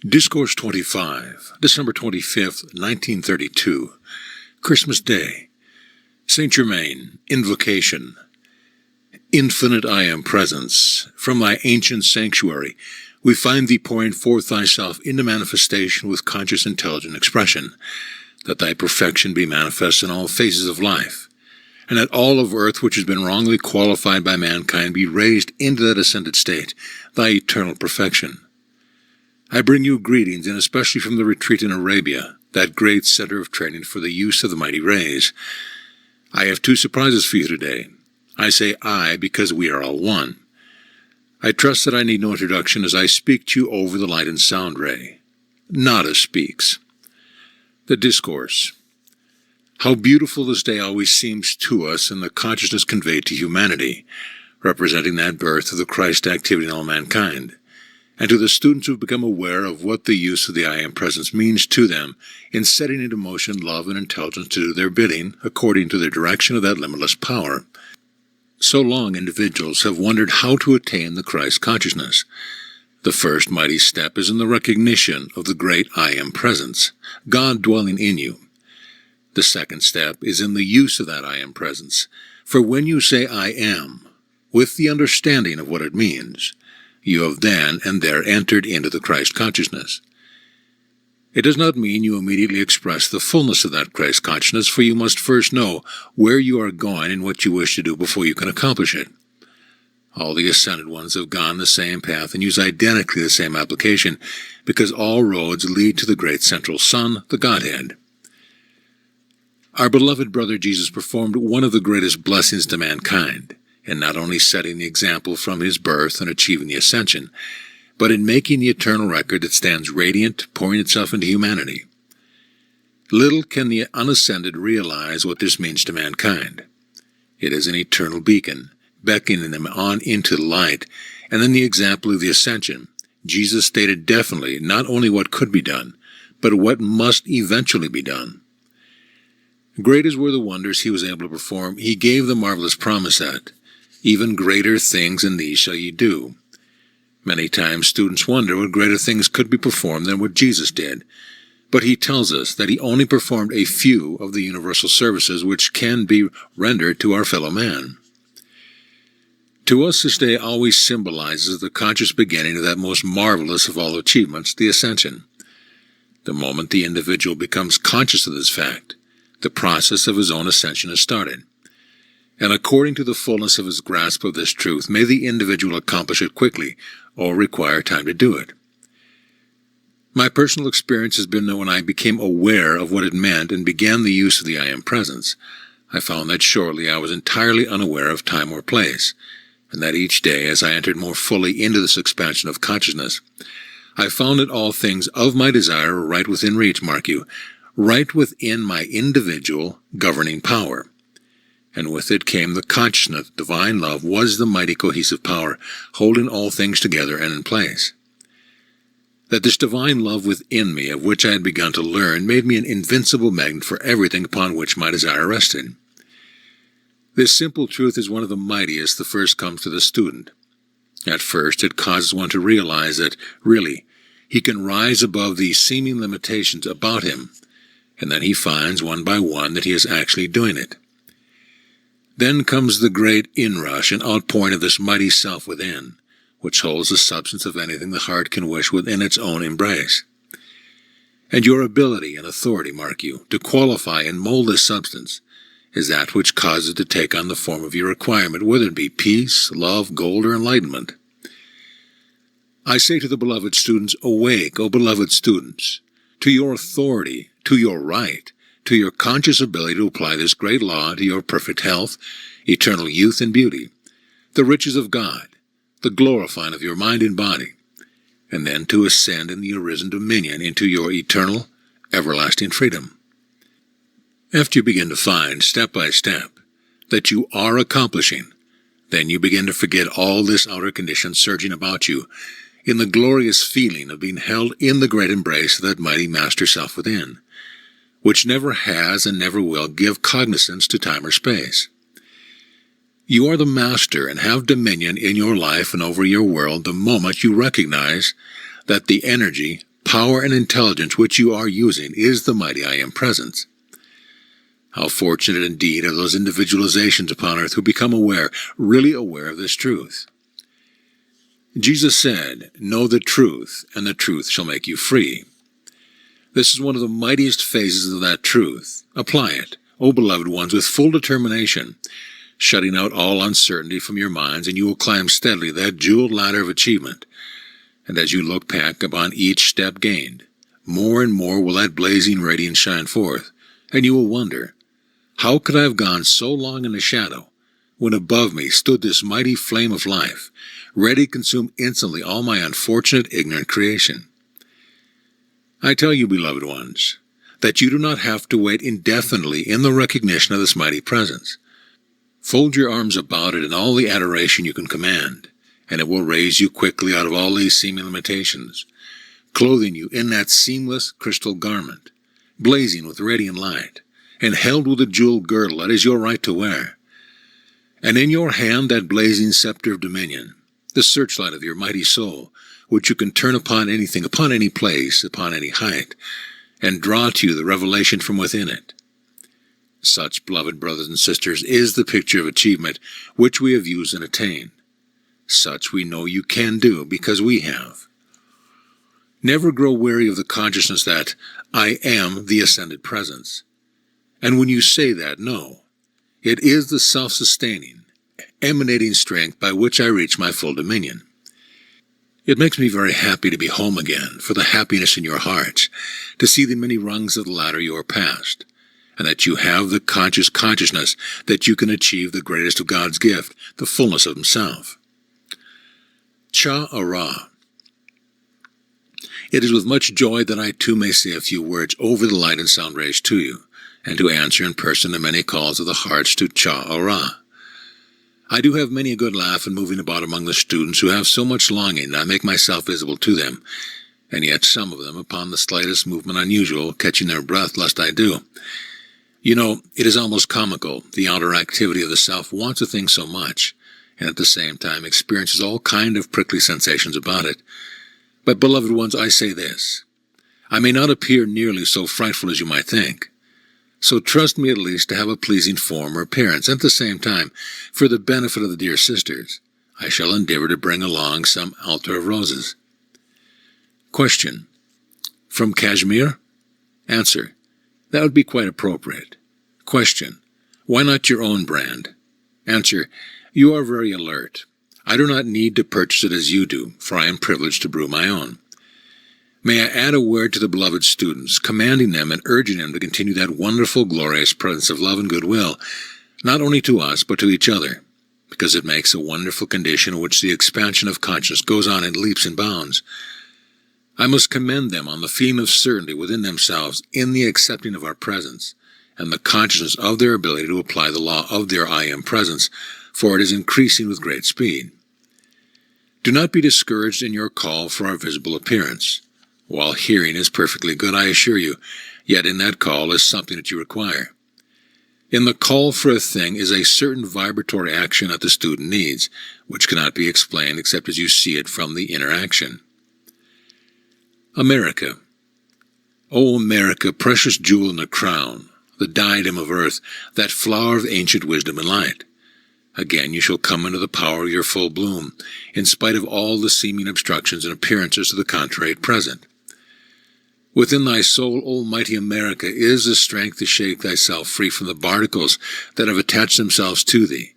Discourse 25, December 25th, 1932, Christmas Day. St. Germain, Invocation. Infinite I Am Presence, from thy ancient sanctuary, we find thee pouring forth thyself into manifestation with conscious intelligent expression, that thy perfection be manifest in all phases of life, and that all of earth which has been wrongly qualified by mankind be raised into that ascended state, thy eternal perfection. I bring you greetings, and especially from the retreat in Arabia, that great center of training for the use of the mighty rays. I have two surprises for you today. I say I because we are all one. I trust that I need no introduction as I speak to you over the light and sound ray. Nada speaks. The Discourse. How beautiful this day always seems to us in the consciousness conveyed to humanity, representing that birth of the Christ activity in all mankind, and to the students who have become aware of what the use of the I Am Presence means to them in setting into motion love and intelligence to do their bidding according to the direction of that limitless power. So long individuals have wondered how to attain the Christ consciousness. The first mighty step is in the recognition of the great I Am Presence, God dwelling in you. The second step is in the use of that I Am Presence, for when you say I am, with the understanding of what it means, you have then and there entered into the Christ consciousness. It does not mean you immediately express the fullness of that Christ consciousness, for you must first know where you are going and what you wish to do before you can accomplish it. All the ascended ones have gone the same path and use identically the same application, because all roads lead to the great central Son, the Godhead. Our beloved brother Jesus performed one of the greatest blessings to mankind, in not only setting the example from his birth and achieving the ascension, but in making the eternal record that stands radiant, pouring itself into humanity. Little can the unascended realize what this means to mankind. It is an eternal beacon, beckoning them on into light, and in the example of the ascension, Jesus stated definitely not only what could be done, but what must eventually be done. Great as were the wonders he was able to perform, he gave the marvelous promise that, even greater things than these shall ye do. Many times students wonder what greater things could be performed than what Jesus did, but he tells us that he only performed a few of the universal services which can be rendered to our fellow man. To us this day always symbolizes the conscious beginning of that most marvelous of all achievements, the ascension. The moment the individual becomes conscious of this fact, the process of his own ascension is started. And according to the fullness of his grasp of this truth, may the individual accomplish it quickly, or require time to do it. My personal experience has been that when I became aware of what it meant and began the use of the I Am Presence, I found that shortly I was entirely unaware of time or place, and that each day, as I entered more fully into this expansion of consciousness, I found that all things of my desire were right within reach, mark you, right within my individual governing power. And with it came the consciousness that divine love was the mighty cohesive power, holding all things together and in place. That this divine love within me, of which I had begun to learn, made me an invincible magnet for everything upon which my desire rested. This simple truth is one of the mightiest that first comes to the student. At first, it causes one to realize that, really, he can rise above these seeming limitations about him, and then he finds one by one that he is actually doing it. Then comes the great inrush and outpouring of this mighty self within, which holds the substance of anything the heart can wish within its own embrace. And your ability and authority, mark you, to qualify and mold this substance, is that which causes it to take on the form of your requirement, whether it be peace, love, gold, or enlightenment. I say to the beloved students, awake, O beloved students, to your authority, to your right, to your conscious ability to apply this great law to your perfect health, eternal youth and beauty, the riches of God, the glorifying of your mind and body, and then to ascend in the arisen dominion into your eternal, everlasting freedom. After you begin to find, step by step, that you are accomplishing, then you begin to forget all this outer condition surging about you in the glorious feeling of being held in the great embrace of that mighty master self within, which never has and never will give cognizance to time or space. You are the master and have dominion in your life and over your world the moment you recognize that the energy, power and intelligence which you are using is the mighty I Am Presence. How fortunate indeed are those individualizations upon earth who become aware, really aware of this truth. Jesus said, "Know the truth, and the truth shall make you free." This is one of the mightiest phases of that truth. Apply it, O beloved ones, with full determination, shutting out all uncertainty from your minds, and you will climb steadily that jeweled ladder of achievement. And as you look back upon each step gained, more and more will that blazing radiance shine forth, and you will wonder, how could I have gone so long in the shadow, when above me stood this mighty flame of life, ready to consume instantly all my unfortunate, ignorant creation? I tell you, beloved ones, that you do not have to wait indefinitely in the recognition of this mighty presence. Fold your arms about it in all the adoration you can command, and it will raise you quickly out of all these seeming limitations, clothing you in that seamless crystal garment, blazing with radiant light, and held with a jeweled girdle that is your right to wear. And in your hand that blazing scepter of dominion, the searchlight of your mighty soul, which you can turn upon anything, upon any place, upon any height, and draw to you the revelation from within it. Such, beloved brothers and sisters, is the picture of achievement which we have used and attained. Such we know you can do, because we have. Never grow weary of the consciousness that I am the ascended presence. And when you say that, know, it is the self-sustaining, emanating strength by which I reach my full dominion. It makes me very happy to be home again, for the happiness in your hearts, to see the many rungs of the ladder you are past, and that you have the consciousness that you can achieve the greatest of God's gift, the fullness of Himself. Cha-ara. It is with much joy that I too may say a few words over the light and sound rays to you, and to answer in person the many calls of the hearts to Cha-ara. I do have many a good laugh in moving about among the students who have so much longing that I make myself visible to them, and yet some of them, upon the slightest movement unusual, catching their breath lest I do. You know, it is almost comical. The outer activity of the self wants a thing so much, and at the same time experiences all kind of prickly sensations about it. But, beloved ones, I say this. I may not appear nearly so frightful as you might think. So trust me at least to have a pleasing form or appearance, and at the same time, for the benefit of the dear sisters, I shall endeavor to bring along some altar of roses. Question. From Kashmir? Answer. That would be quite appropriate. Question. Why not your own brand? Answer. You are very alert. I do not need to purchase it as you do, for I am privileged to brew my own. May I add a word to the beloved students, commanding them and urging them to continue that wonderful, glorious presence of love and goodwill, not only to us, but to each other, because it makes a wonderful condition in which the expansion of consciousness goes on in leaps and bounds. I must commend them on the feeling of certainty within themselves in the accepting of our presence, and the consciousness of their ability to apply the law of their I Am presence, for it is increasing with great speed. Do not be discouraged in your call for our visible appearance. While hearing is perfectly good, I assure you, yet in that call is something that you require. In the call for a thing is a certain vibratory action that the student needs, which cannot be explained except as you see it from the inner action. America. O America, precious jewel in the crown, the diadem of earth, that flower of ancient wisdom and light. Again you shall come into the power of your full bloom, in spite of all the seeming obstructions and appearances to the contrary at present. Within thy soul, O mighty America, is the strength to shake thyself free from the barnacles that have attached themselves to thee,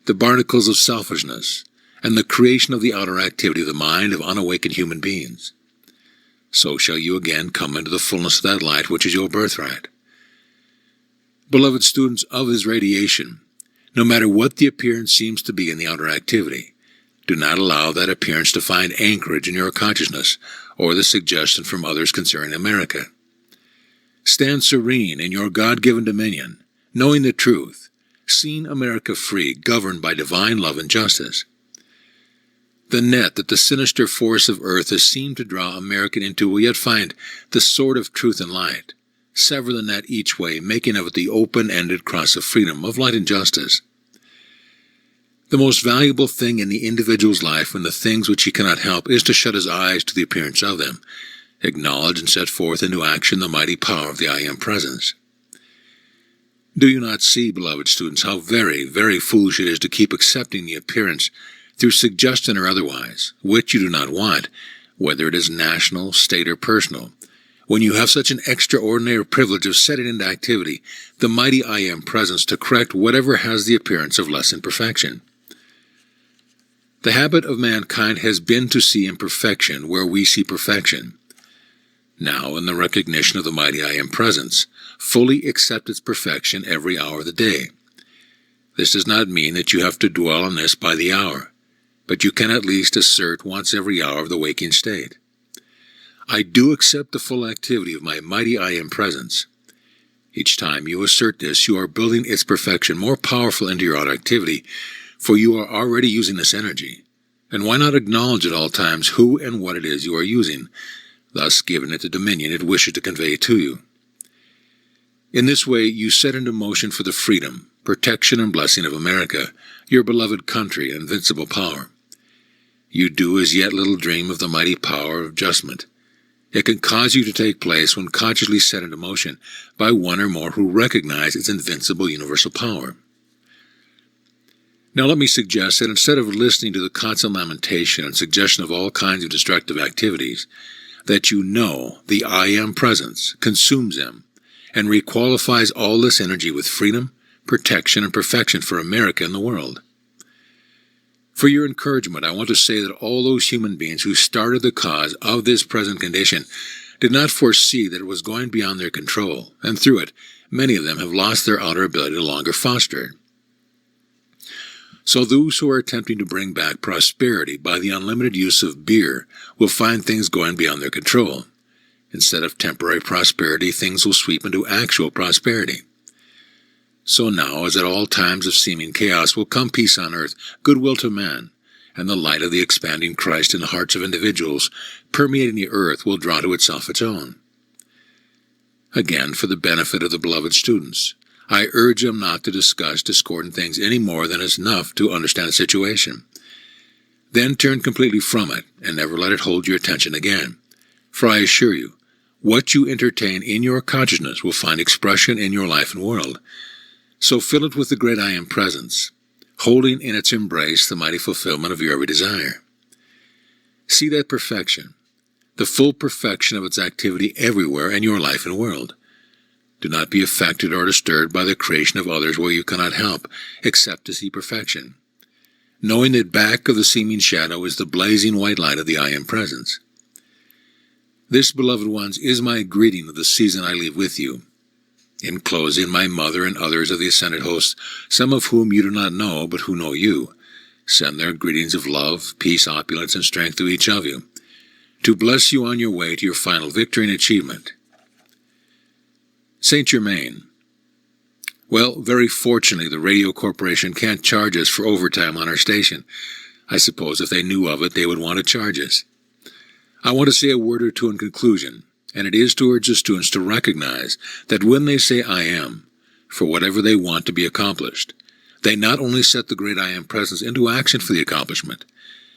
the barnacles of selfishness, and the creation of the outer activity of the mind of unawakened human beings. So shall you again come into the fullness of that light which is your birthright. Beloved students of his radiation, no matter what the appearance seems to be in the outer activity, do not allow that appearance to find anchorage in your consciousness or the suggestion from others concerning America. Stand serene in your God-given dominion, knowing the truth, seeing America free, governed by divine love and justice. The net that the sinister force of earth has seemed to draw America into will yet find the sword of truth and light, sever the net each way, making of it the open-ended cross of freedom, of light and justice. The most valuable thing in the individual's life, and the things which he cannot help, is to shut his eyes to the appearance of them, Acknowledge and set forth into action the mighty power of the I Am Presence. Do you not see, beloved students, how very, very foolish it is to keep accepting the appearance, through suggestion or otherwise, which you do not want, whether it is national, state, or personal, when you have such an extraordinary privilege of setting into activity the mighty I Am Presence to correct whatever has the appearance of less imperfection? The habit of mankind has been to see imperfection where we see perfection. Now, in the recognition of the mighty I Am Presence, fully accept its perfection every hour of the day. This does not mean that you have to dwell on this by the hour, but you can at least assert once every hour of the waking state, I do accept the full activity of my mighty I Am Presence. Each time you assert this, you are building its perfection more powerful into your outer activity, for you are already using this energy. And why not acknowledge at all times who and what it is you are using, thus giving it the dominion it wishes to convey to you? In this way, you set into motion for the freedom, protection, and blessing of America, your beloved country and invincible power. You do as yet little dream of the mighty power of adjustment. It can cause you to take place when consciously set into motion by one or more who recognize its invincible universal power. Now let me suggest that instead of listening to the constant lamentation and suggestion of all kinds of destructive activities, that you know the I Am Presence consumes them and requalifies all this energy with freedom, protection, and perfection for America and the world. For your encouragement, I want to say that all those human beings who started the cause of this present condition did not foresee that it was going beyond their control, and through it, many of them have lost their outer ability to longer foster it. So those who are attempting to bring back prosperity by the unlimited use of beer will find things going beyond their control. Instead of temporary prosperity, things will sweep into actual prosperity. So now, as at all times of seeming chaos, will come peace on earth, goodwill to man, and the light of the expanding Christ in the hearts of individuals permeating the earth will draw to itself its own. Again, for the benefit of the beloved students, I urge them not to discuss discordant things any more than is enough to understand the situation. Then turn completely from it, and never let it hold your attention again. For I assure you, what you entertain in your consciousness will find expression in your life and world. So fill it with the great I Am Presence, holding in its embrace the mighty fulfillment of your every desire. See that perfection, the full perfection of its activity everywhere in your life and world. Do not be affected or disturbed by the creation of others where you cannot help, except to see perfection, knowing that back of the seeming shadow is the blazing white light of the I Am Presence. This, beloved ones, is my greeting of the season I leave with you. In closing, my mother and others of the ascended hosts, some of whom you do not know, but who know you, send their greetings of love, peace, opulence, and strength to each of you, to bless you on your way to your final victory and achievement. Saint Germain. Well, very fortunately, the radio corporation can't charge us for overtime on our station. I suppose if they knew of it, they would want to charge us. I want to say a word or two in conclusion, and it is to urge the students to recognize that when they say I am, for whatever they want to be accomplished, they not only set the great I Am Presence into action for the accomplishment,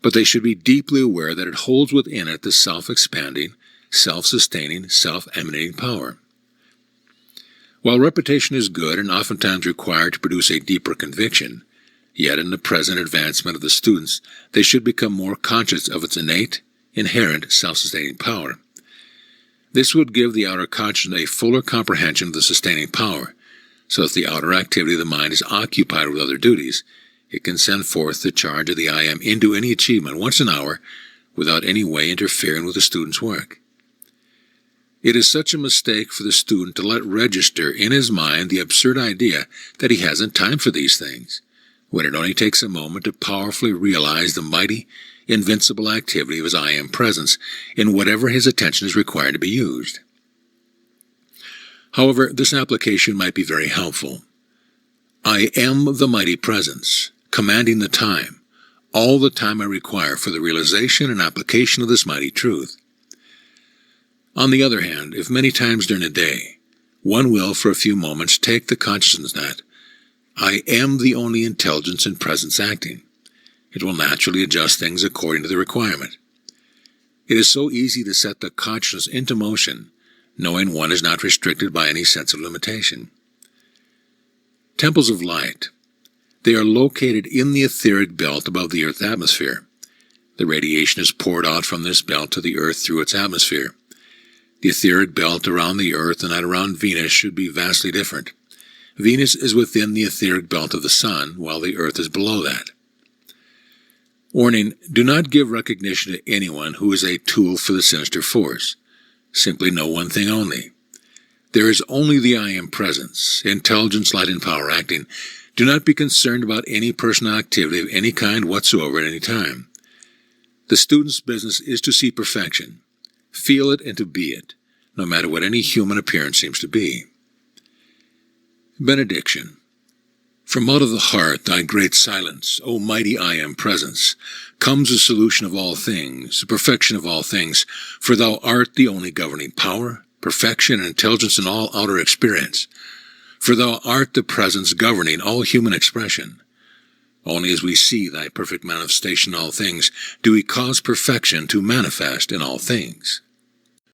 but they should be deeply aware that it holds within it the self-expanding, self-sustaining, self-emanating power. While repetition is good and oftentimes required to produce a deeper conviction, yet in the present advancement of the students, they should become more conscious of its innate, inherent self-sustaining power. This would give the outer consciousness a fuller comprehension of the sustaining power, so that the outer activity of the mind is occupied with other duties. It can send forth the charge of the I Am into any achievement once an hour without any way interfering with the student's work. It is such a mistake for the student to let register in his mind the absurd idea that he hasn't time for these things, when it only takes a moment to powerfully realize the mighty, invincible activity of his I Am Presence in whatever his attention is required to be used. However, this application might be very helpful. I am the mighty presence, commanding the time, all the time I require for the realization and application of this mighty truth. On the other hand, if many times during a day, one will for a few moments take the consciousness that I am the only intelligence and presence acting, it will naturally adjust things according to the requirement. It is so easy to set the consciousness into motion, knowing one is not restricted by any sense of limitation. Temples of light. They are located in the etheric belt above the Earth's atmosphere. The radiation is poured out from this belt to the Earth through its atmosphere. The etheric belt around the Earth and that around Venus should be vastly different. Venus is within the etheric belt of the Sun, while the Earth is below that. Warning, do not give recognition to anyone who is a tool for the sinister force. Simply know one thing only. There is only the I Am presence, intelligence, light, and power acting. Do not be concerned about any personal activity of any kind whatsoever at any time. The student's business is to see perfection, feel it, and to be it, no matter what any human appearance seems to be. Benediction. From out of the heart, thy great silence, O mighty I Am presence, comes the solution of all things, the perfection of all things, for thou art the only governing power, perfection, and intelligence in all outer experience. For thou art the presence governing all human expression. Only as we see thy perfect manifestation in all things do we cause perfection to manifest in all things.